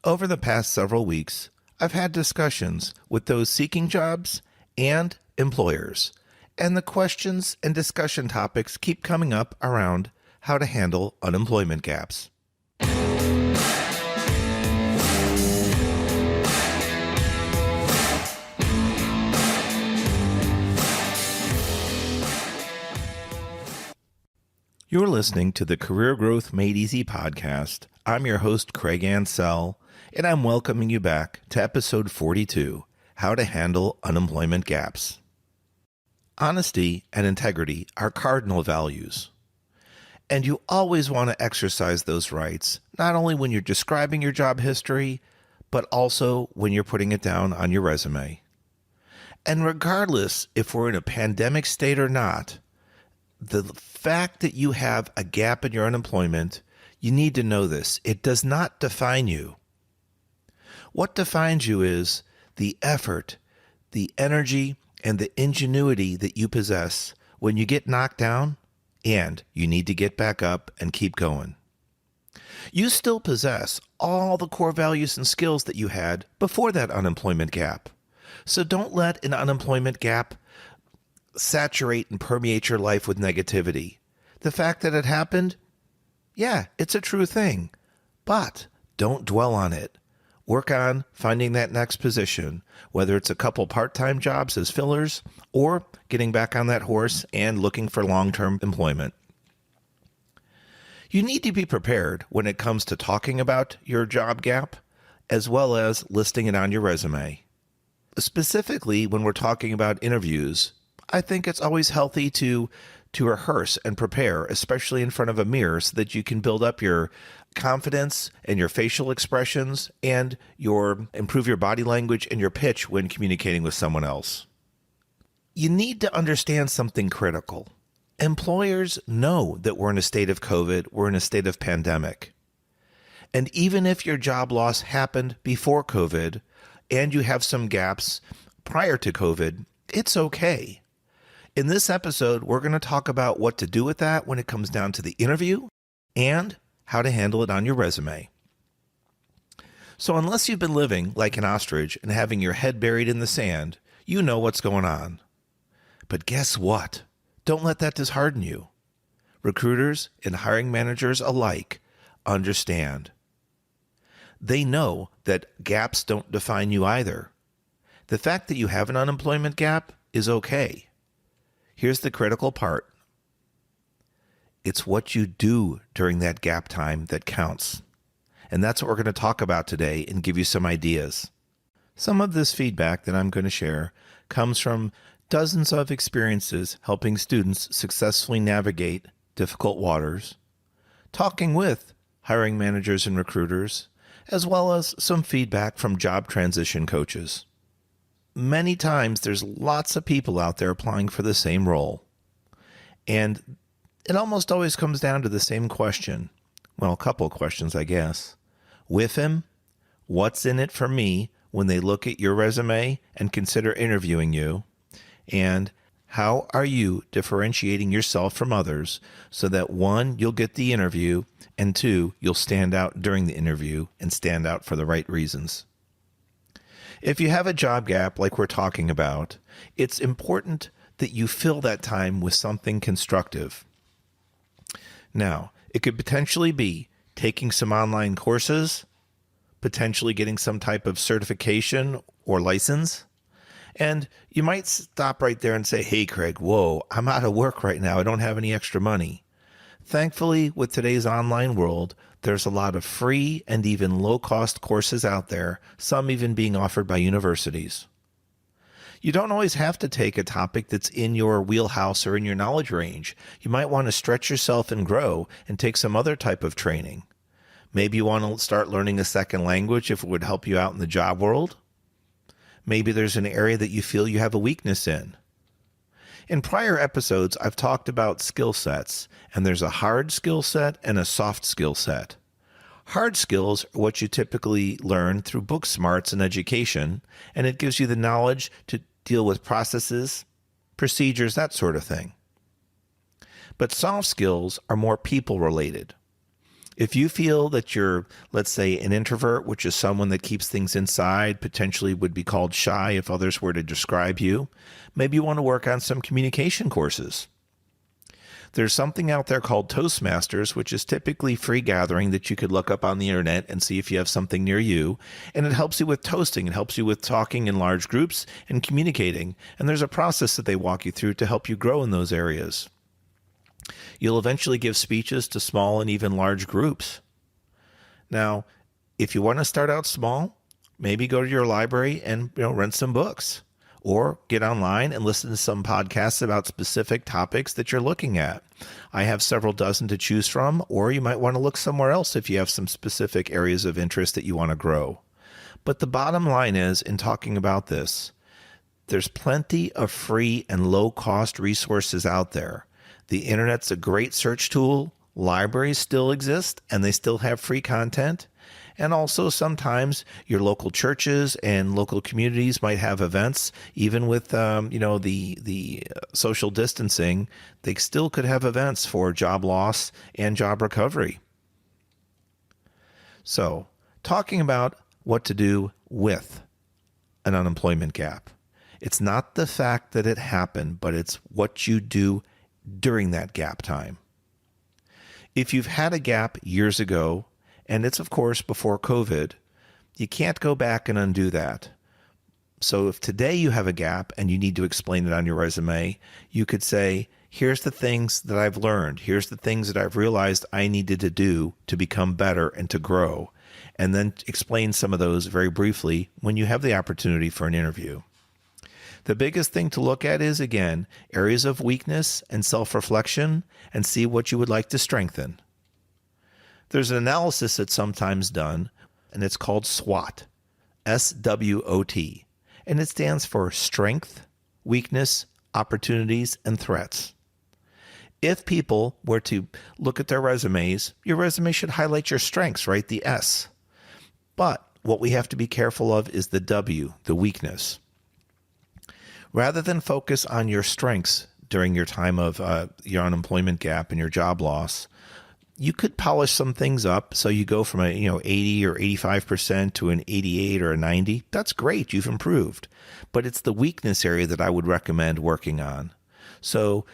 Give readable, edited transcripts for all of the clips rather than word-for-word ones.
Over the past several weeks, I've had discussions with those seeking jobs and employers, and the questions and discussion topics keep coming up around how to handle unemployment gaps. You're listening to the Career Growth Made Easy podcast. I'm your host, Craig Ansell, and I'm welcoming you back to episode 42, How to Handle Unemployment Gaps. Honesty and integrity are cardinal values, and you always want to exercise those rights, not only when you're describing your job history, but also when you're putting it down on your resume. And regardless if we're in a pandemic state or not, the fact that you have a gap in your unemployment, you need to know this. It does not define you. What defines you is the effort, the energy, and the ingenuity that you possess when you get knocked down and you need to get back up and keep going. You still possess all the core values and skills that you had before that unemployment gap. So don't let an unemployment gap saturate and permeate your life with negativity. The fact that it happened, yeah, it's a true thing, but don't dwell on it. Work on finding that next position, whether it's a couple part-time jobs as fillers or getting back on that horse and looking for long-term employment. You need to be prepared when it comes to talking about your job gap, as well as listing it on your resume. Specifically, when we're talking about interviews, I think it's always healthy to rehearse and prepare, especially in front of a mirror, so that you can build up your confidence and your facial expressions and improve your body language and your pitch when communicating with someone else. You need to understand something critical. Employers know that we're in a state of COVID, we're in a state of pandemic. And even if your job loss happened before COVID and you have some gaps prior to COVID, it's okay. In this episode, we're going to talk about what to do with that when it comes down to the interview and how to handle it on your resume. So unless you've been living like an ostrich and having your head buried in the sand, you know what's going on. But guess what? Don't let that dishearten you. Recruiters and hiring managers alike understand. They know that gaps don't define you either. The fact that you have an unemployment gap is okay. Here's the critical part. It's what you do during that gap time that counts. And that's what we're going to talk about today and give you some ideas. Some of this feedback that I'm going to share comes from dozens of experiences helping students successfully navigate difficult waters, talking with hiring managers and recruiters, as well as some feedback from job transition coaches. Many times there's lots of people out there applying for the same role. And it almost always comes down to the same question. Well, a couple of questions, I guess. With him, what's in it for me when they look at your resume and consider interviewing you? And how are you differentiating yourself from others so that one, you'll get the interview, and two, you'll stand out during the interview and stand out for the right reasons? If you have a job gap like we're talking about, it's important that you fill that time with something constructive. Now, it could potentially be taking some online courses, potentially getting some type of certification or license. And you might stop right there and say, hey, Craig, whoa, I'm out of work right now. I don't have any extra money. Thankfully, with today's online world, there's a lot of free and even low-cost courses out there, some even being offered by universities. You don't always have to take a topic that's in your wheelhouse or in your knowledge range. You might want to stretch yourself and grow and take some other type of training. Maybe you want to start learning a second language if it would help you out in the job world. Maybe there's an area that you feel you have a weakness in. In prior episodes, I've talked about skill sets, and there's a hard skill set and a soft skill set. Hard skills are what you typically learn through book smarts and education, and it gives you the knowledge to deal with processes, procedures, that sort of thing. But soft skills are more people-related. If you feel that you're, let's say, an introvert, which is someone that keeps things inside, potentially would be called shy if others were to describe you, maybe you want to work on some communication courses. There's something out there called Toastmasters, which is typically free gathering that you could look up on the internet and see if you have something near you. And it helps you with toasting. It helps you with talking in large groups and communicating. And there's a process that they walk you through to help you grow in those areas. You'll eventually give speeches to small and even large groups. Now, if you want to start out small, maybe go to your library and rent some books. Or get online and listen to some podcasts about specific topics that you're looking at. I have several dozen to choose from, or you might want to look somewhere else if you have some specific areas of interest that you want to grow. But the bottom line is, in talking about this, there's plenty of free and low-cost resources out there. The internet's a great search tool. Libraries still exist, and they still have free content. And also sometimes your local churches and local communities might have events, even with the social distancing. They still could have events for job loss and job recovery. So, talking about what to do with an unemployment gap. It's not the fact that it happened, but it's what you do during that gap time. If you've had a gap years ago, and it's, of course, before COVID, you can't go back and undo that. So if today you have a gap and you need to explain it on your resume, you could say, here's the things that I've learned. Here's the things that I've realized I needed to do to become better and to grow. And then explain some of those very briefly when you have the opportunity for an interview. The biggest thing to look at is, again, areas of weakness and self-reflection, and see what you would like to strengthen. There's an analysis that's sometimes done, and it's called SWOT, SWOT, and it stands for strength, weakness, opportunities, and threats. If people were to look at their resumes, your resume should highlight your strengths, right? The S. But what we have to be careful of is the W, the weakness. Rather than focus on your strengths during your time of your unemployment gap and your job loss, you could polish some things up. So you go from a 80 or 85% to an 88 or a 90. That's great. You've improved. But it's the weakness area that I would recommend working on. So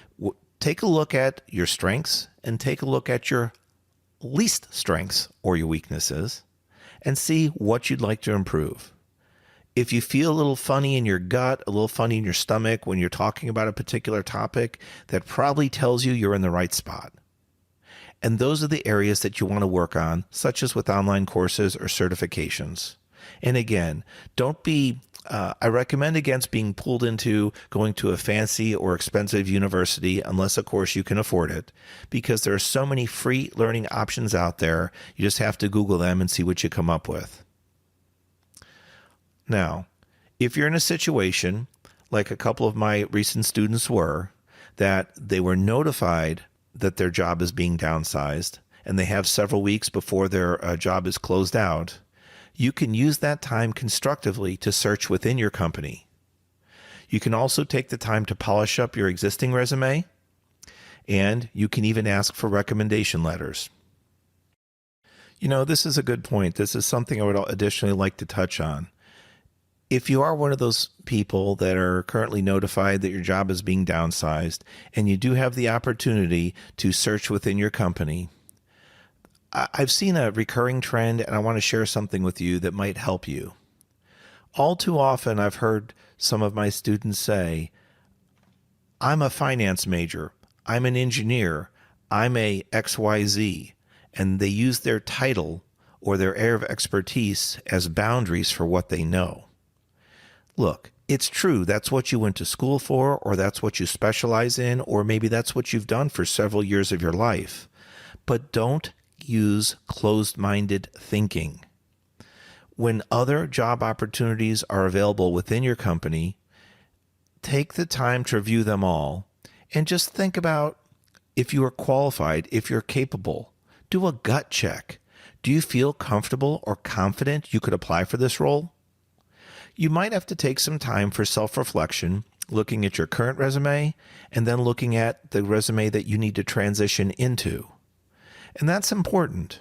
take a look at your strengths and take a look at your least strengths or your weaknesses and see what you'd like to improve. If you feel a little funny in your gut, a little funny in your stomach when you're talking about a particular topic, that probably tells you you're in the right spot. And those are the areas that you want to work on, such as with online courses or certifications. And again, I recommend against being pulled into going to a fancy or expensive university, unless, of course, you can afford it, because there are so many free learning options out there. You just have to Google them and see what you come up with. Now, if you're in a situation like a couple of my recent students were, that they were notified that their job is being downsized and they have several weeks before their job is closed out, you can use that time constructively to search within your company. You can also take the time to polish up your existing resume, and you can even ask for recommendation letters. This is a good point. This is something I would additionally like to touch on. If you are one of those people that are currently notified that your job is being downsized and you do have the opportunity to search within your company, I've seen a recurring trend, and I want to share something with you that might help you. All too often, I've heard some of my students say, I'm a finance major, I'm an engineer, I'm a XYZ, and they use their title or their area of expertise as boundaries for what they know. Look, it's true, that's what you went to school for, or that's what you specialize in, or maybe that's what you've done for several years of your life. But don't use closed-minded thinking. When other job opportunities are available within your company, take the time to review them all and just think about if you are qualified, if you're capable. Do a gut check. Do you feel comfortable or confident you could apply for this role? You might have to take some time for self-reflection, looking at your current resume and then looking at the resume that you need to transition into. And that's important.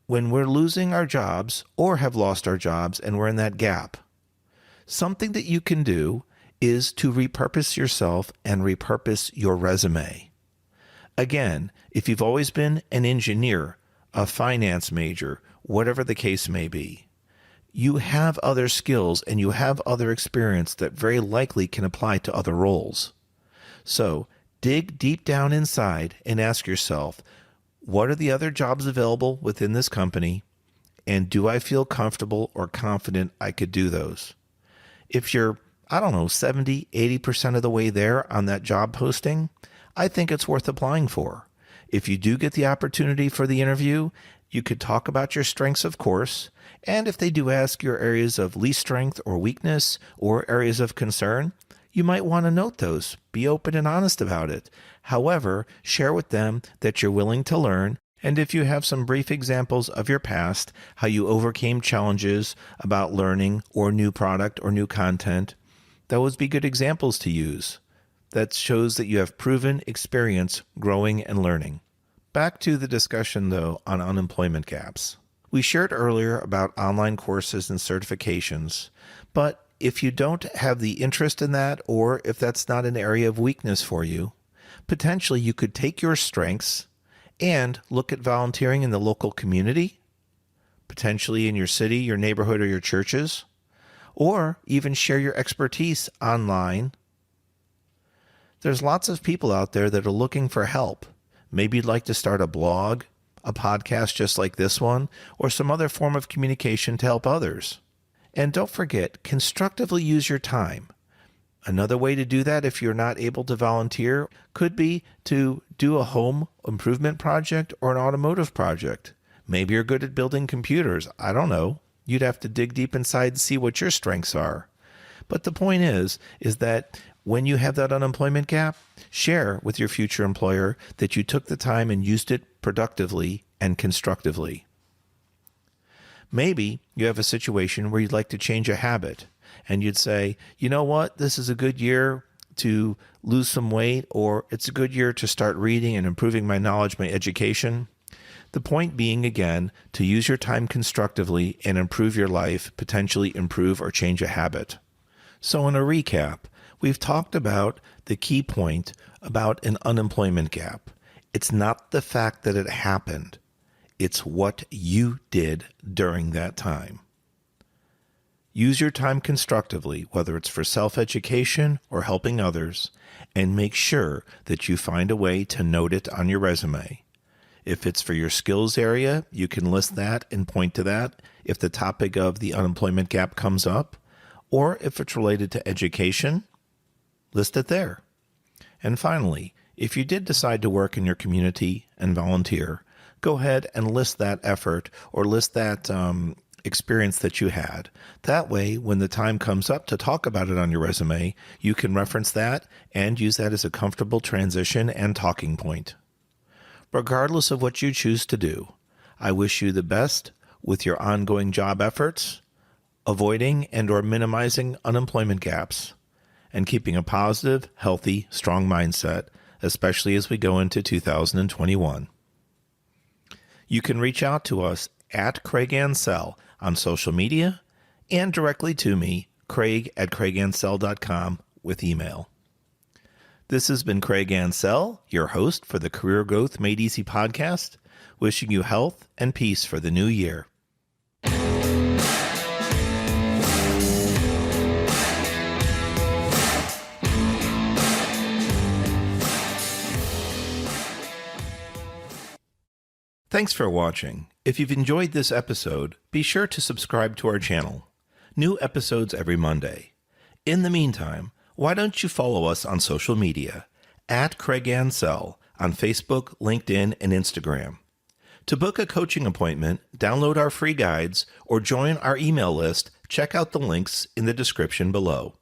when we're losing our jobs or have lost our jobs and we're in that gap, something that you can do is to repurpose yourself and repurpose your resume. Again, if you've always been an engineer, a finance major, whatever the case may be, you have other skills and you have other experience that very likely can apply to other roles. So dig deep down inside and ask yourself, what are the other jobs available within this company? And do I feel comfortable or confident I could do those? If you're, 70, 80% of the way there on that job posting, I think it's worth applying for. If you do get the opportunity for the interview, you could talk about your strengths, of course, and if they do ask your areas of least strength or weakness or areas of concern, you might want to note those. Be open and honest about it. However, share with them that you're willing to learn, and if you have some brief examples of your past, how you overcame challenges about learning or new product or new content, that would be good examples to use. That shows that you have proven experience growing and learning. Back to the discussion, though, on unemployment gaps. We shared earlier about online courses and certifications, but if you don't have the interest in that, or if that's not an area of weakness for you, potentially you could take your strengths and look at volunteering in the local community, potentially in your city, your neighborhood, or your churches, or even share your expertise online. There's lots of people out there that are looking for help. Maybe you'd like to start a blog, a podcast just like this one, or some other form of communication to help others. And don't forget, constructively use your time. Another way to do that if you're not able to volunteer could be to do a home improvement project or an automotive project. Maybe you're good at building computers. I don't know. You'd have to dig deep inside and see what your strengths are. But the point is that when you have that unemployment gap, share with your future employer that you took the time and used it productively and constructively. Maybe you have a situation where you'd like to change a habit and you'd say, you know what, this is a good year to lose some weight, or it's a good year to start reading and improving my knowledge, my education. The point being, again, to use your time constructively and improve your life, potentially improve or change a habit. So in a recap, we've talked about the key point about an unemployment gap. It's not the fact that it happened. It's what you did during that time. Use your time constructively, whether it's for self-education or helping others, and make sure that you find a way to note it on your resume. If it's for your skills area, you can list that and point to that if the topic of the unemployment gap comes up, or if it's related to education, list it there. And finally, if you did decide to work in your community and volunteer, go ahead and list that effort or list that experience that you had. That way, when the time comes up to talk about it on your resume, you can reference that and use that as a comfortable transition and talking point. Regardless of what you choose to do, I wish you the best with your ongoing job efforts, avoiding and or minimizing unemployment gaps, and keeping a positive, healthy, strong mindset, especially as we go into 2021. You can reach out to us at Craig Ansell on social media and directly to me, craig@craigansell.com, with email. This has been Craig Ansell, your host for the Career Growth Made Easy podcast, wishing you health and peace for the new year. Thanks for watching. If you've enjoyed this episode, be sure to subscribe to our channel. New episodes every Monday. In the meantime, why don't you follow us on social media at Craig Ansell on Facebook, LinkedIn, and Instagram. To book a coaching appointment, download our free guides, or join our email list, check out the links in the description below.